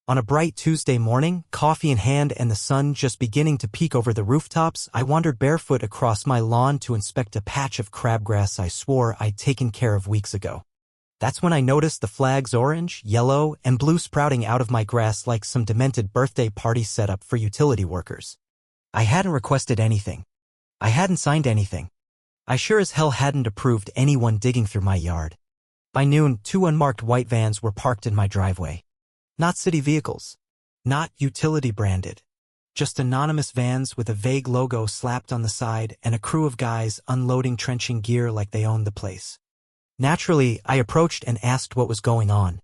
On a bright Tuesday morning, coffee in hand and the sun just beginning to peek over the rooftops, I wandered barefoot across my lawn to inspect a patch of crabgrass I swore I'd taken care of weeks ago. That's when I noticed the flags orange, yellow, and blue sprouting out of my grass like some demented birthday party setup for utility workers. I hadn't requested anything. I hadn't signed anything. I sure as hell hadn't approved anyone digging through my yard. By noon, 2 unmarked white vans were parked in my driveway. Not city vehicles. Not utility branded. Just anonymous vans with a vague logo slapped on the side and a crew of guys unloading trenching gear like they owned the place. Naturally, I approached and asked what was going on.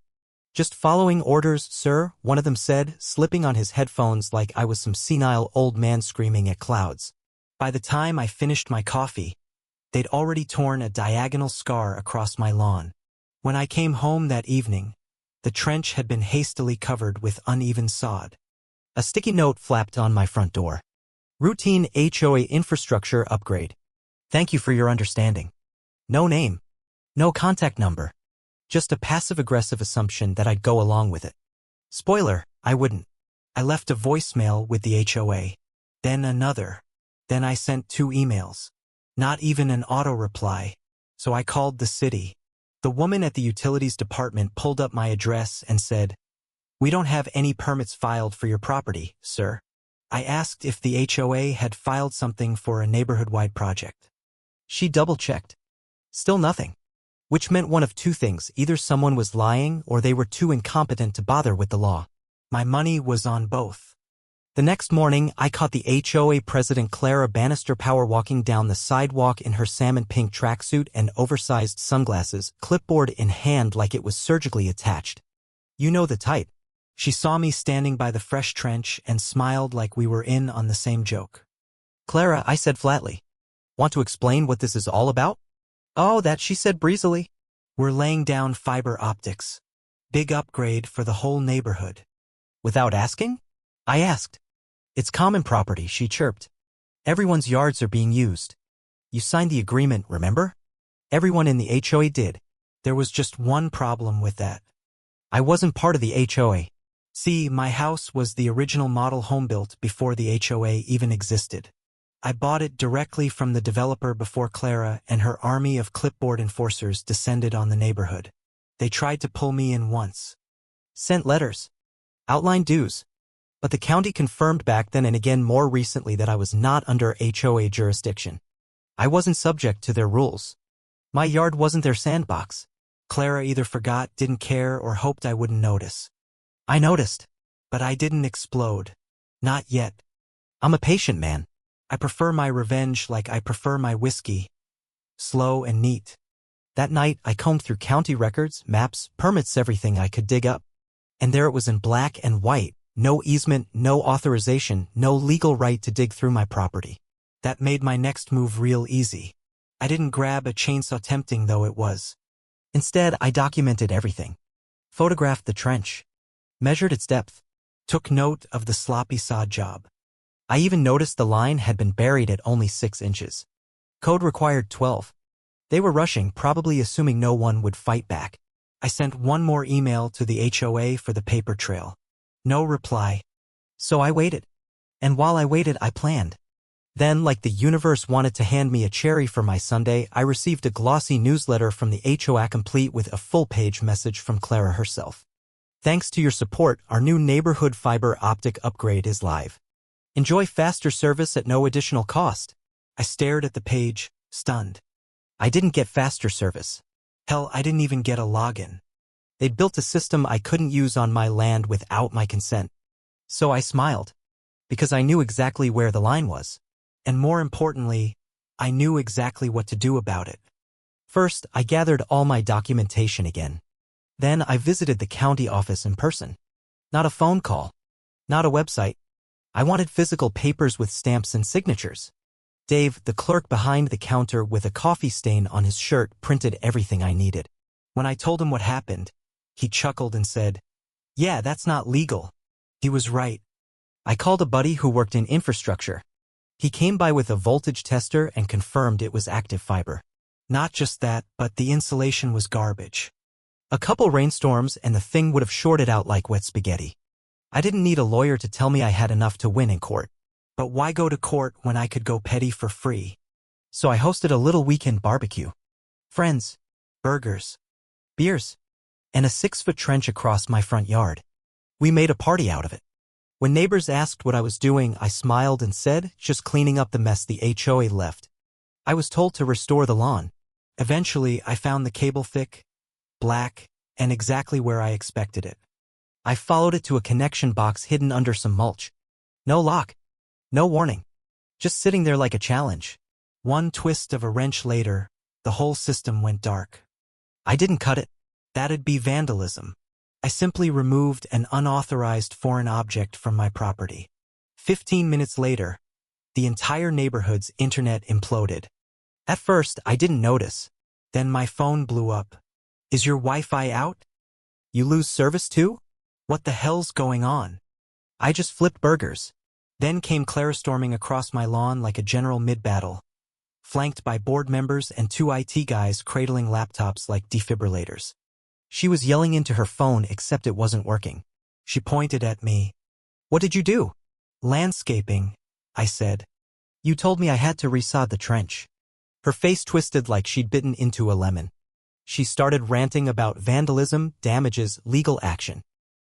"Just following orders, sir," one of them said, slipping on his headphones like I was some senile old man screaming at clouds. By the time I finished my coffee, they'd already torn a diagonal scar across my lawn. When I came home that evening, the trench had been hastily covered with uneven sod. A sticky note flapped on my front door. "Routine HOA infrastructure upgrade. Thank you for your understanding." No name. No contact number. Just a passive-aggressive assumption that I'd go along with it. Spoiler, I wouldn't. I left a voicemail with the HOA. Then another. Then I sent 2 emails. Not even an auto-reply. So I called the city. The woman at the utilities department pulled up my address and said, "We don't have any permits filed for your property, sir." I asked if the HOA had filed something for a neighborhood-wide project. She double-checked. Still nothing. Which meant one of 2 things: either someone was lying or they were too incompetent to bother with the law. My money was on both. The next morning, I caught the HOA president Clara Bannister power walking down the sidewalk in her salmon pink tracksuit and oversized sunglasses, clipboard in hand like it was surgically attached. You know the type. She saw me standing by the fresh trench and smiled like we were in on the same joke. "Clara," I said flatly. "Want to explain what this is all about?" "Oh, that," she said breezily. "We're laying down fiber optics. Big upgrade for the whole neighborhood." "Without asking?" I asked. "It's common property," she chirped. "Everyone's yards are being used. You signed the agreement, remember?" Everyone in the HOA did. There was just one problem with that. I wasn't part of the HOA. See, my house was the original model home built before the HOA even existed. I bought it directly from the developer before Clara and her army of clipboard enforcers descended on the neighborhood. They tried to pull me in once. Sent letters. Outlined dues. But the county confirmed back then and again more recently that I was not under HOA jurisdiction. I wasn't subject to their rules. My yard wasn't their sandbox. Clara either forgot, didn't care, or hoped I wouldn't notice. I noticed. But I didn't explode. Not yet. I'm a patient man. I prefer my revenge like I prefer my whiskey. Slow and neat. That night, I combed through county records, maps, permits, everything I could dig up. And there it was in black and white. No easement, no authorization, no legal right to dig through my property. That made my next move real easy. I didn't grab a chainsaw, tempting though it was. Instead, I documented everything. Photographed the trench. Measured its depth. Took note of the sloppy sod job. I even noticed the line had been buried at only 6 inches. Code required 12. They were rushing, probably assuming no one would fight back. I sent one more email to the HOA for the paper trail. No reply. So I waited. And while I waited, I planned. Then, like the universe wanted to hand me a cherry for my sundae, I received a glossy newsletter from the HOA complete with a full-page message from Clara herself. "Thanks to your support, our new neighborhood fiber optic upgrade is live. Enjoy faster service at no additional cost." I stared at the page, stunned. I didn't get faster service. Hell, I didn't even get a login. They'd built a system I couldn't use on my land without my consent. So I smiled. Because I knew exactly where the line was. And more importantly, I knew exactly what to do about it. First, I gathered all my documentation again. Then I visited the county office in person. Not a phone call. Not a website. I wanted physical papers with stamps and signatures. Dave, the clerk behind the counter with a coffee stain on his shirt, printed everything I needed. When I told him what happened, he chuckled and said, "Yeah, that's not legal." He was right. I called a buddy who worked in infrastructure. He came by with a voltage tester and confirmed it was active fiber. Not just that, but the insulation was garbage. A couple rainstorms and the thing would have shorted out like wet spaghetti. I didn't need a lawyer to tell me I had enough to win in court. But why go to court when I could go petty for free? So I hosted a little weekend barbecue. Friends, burgers, beers, and a 6-foot trench across my front yard. We made a party out of it. When neighbors asked what I was doing, I smiled and said, just cleaning up the mess the HOA left. I was told to restore the lawn. Eventually, I found the cable thick, black, and exactly where I expected it. I followed it to a connection box hidden under some mulch. No lock. No warning. Just sitting there like a challenge. One twist of a wrench later, the whole system went dark. I didn't cut it. That'd be vandalism. I simply removed an unauthorized foreign object from my property. 15 minutes later, the entire neighborhood's internet imploded. At first, I didn't notice. Then my phone blew up. Is your Wi-Fi out? You lose service too? What the hell's going on? I just flipped burgers. Then came Clara storming across my lawn like a general mid-battle, flanked by board members and 2 IT guys cradling laptops like defibrillators. She was yelling into her phone except it wasn't working. She pointed at me. What did you do? Landscaping, I said. You told me I had to resod the trench. Her face twisted like she'd bitten into a lemon. She started ranting about vandalism, damages, legal action.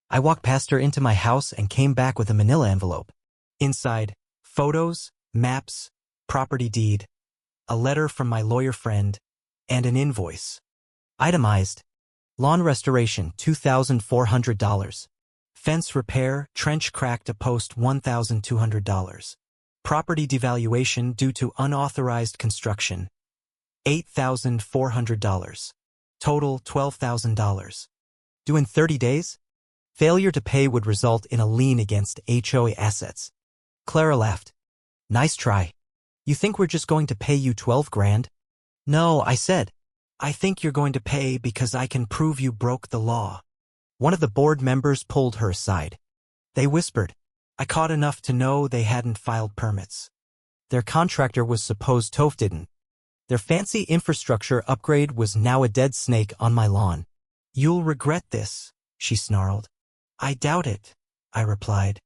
I walked past her into my house and came back with a manila envelope. Inside, photos, maps, property deed, a letter from my lawyer friend, and an invoice. Itemized. Lawn restoration, $2,400. Fence repair, trench cracked a post, $1,200. Property devaluation due to unauthorized construction, $8,400. Total, $12,000. Due in 30 days? Failure to pay would result in a lien against HOA assets. Clara laughed. Nice try. You think we're just going to pay you 12 grand? No, I said. I think you're going to pay because I can prove you broke the law. One of the board members pulled her aside. They whispered. I caught enough to know they hadn't filed permits. Their contractor was supposed to didn't. Their fancy infrastructure upgrade was now a dead snake on my lawn. You'll regret this, she snarled. I doubt it, I replied.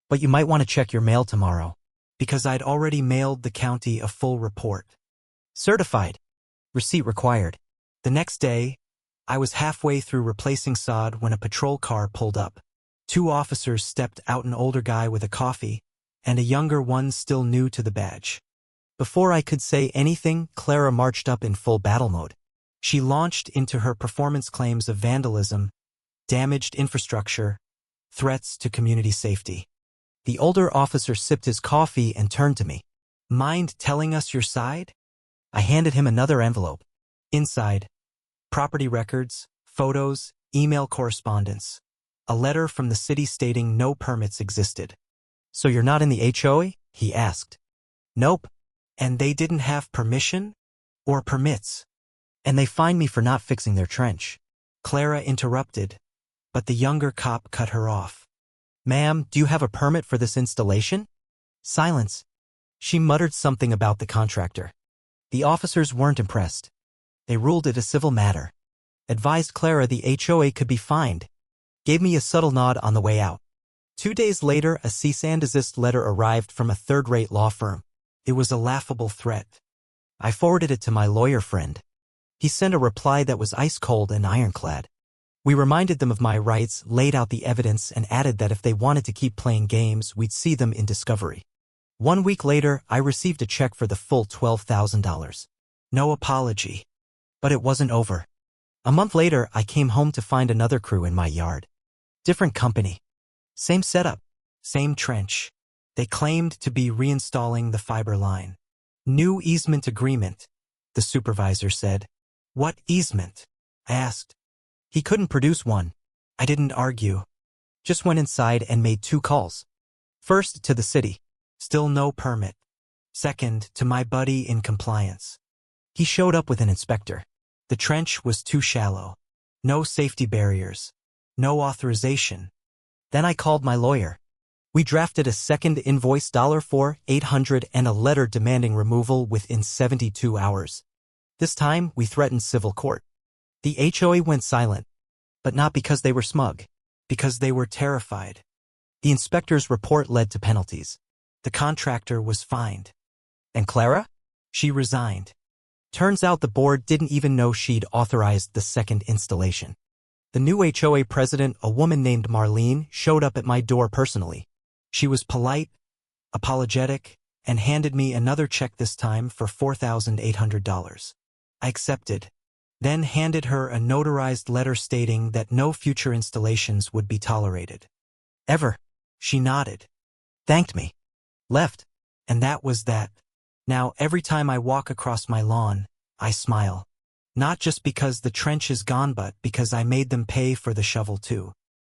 But you might want to check your mail tomorrow, because I'd already mailed the county a full report. Certified. Receipt required. The next day, I was halfway through replacing sod when a patrol car pulled up. 2 officers stepped out, an older guy with a coffee, and a younger one still new to the badge. Before I could say anything, Clara marched up in full battle mode. She launched into her performance claims of vandalism, damaged infrastructure, threats to community safety. The older officer sipped his coffee and turned to me. Mind telling us your side? I handed him another envelope. Inside, property records, photos, email correspondence. A letter from the city stating no permits existed. So you're not in the HOA? He asked. Nope. And they didn't have permission? Or permits? And they fined me for not fixing their trench. Clara interrupted, but the younger cop cut her off. Ma'am, do you have a permit for this installation? Silence. She muttered something about the contractor. The officers weren't impressed. They ruled it a civil matter. Advised Clara the HOA could be fined. Gave me a subtle nod on the way out. 2 days later, a cease and desist letter arrived from a third-rate law firm. It was a laughable threat. I forwarded it to my lawyer friend. He sent a reply that was ice-cold and ironclad. We reminded them of my rights, laid out the evidence, and added that if they wanted to keep playing games, we'd see them in discovery. 1 week later, I received a check for the full $12,000. No apology. But it wasn't over. A month later, I came home to find another crew in my yard. Different company. Same setup. Same trench. They claimed to be reinstalling the fiber line. New easement agreement, the supervisor said. What easement? I asked. He couldn't produce one. I didn't argue. Just went inside and made 2 calls. First, to the city. Still no permit. Second, to my buddy in compliance. He showed up with an inspector. The trench was too shallow. No safety barriers. No authorization. Then I called my lawyer. We drafted a second invoice for $800 and a letter demanding removal within 72 hours. This time, we threatened civil court. The HOA went silent, but not because they were smug, because they were terrified. The inspector's report led to penalties. The contractor was fined. And Clara? She resigned. Turns out the board didn't even know she'd authorized the second installation. The new HOA president, a woman named Marlene, showed up at my door personally. She was polite, apologetic, and handed me another check, this time for $4,800. I accepted, then handed her a notarized letter stating that no future installations would be tolerated. Ever. She nodded, thanked me, left, and that was that. Now, every time I walk across my lawn, I smile. Not just because the trench is gone, but because I made them pay for the shovel too.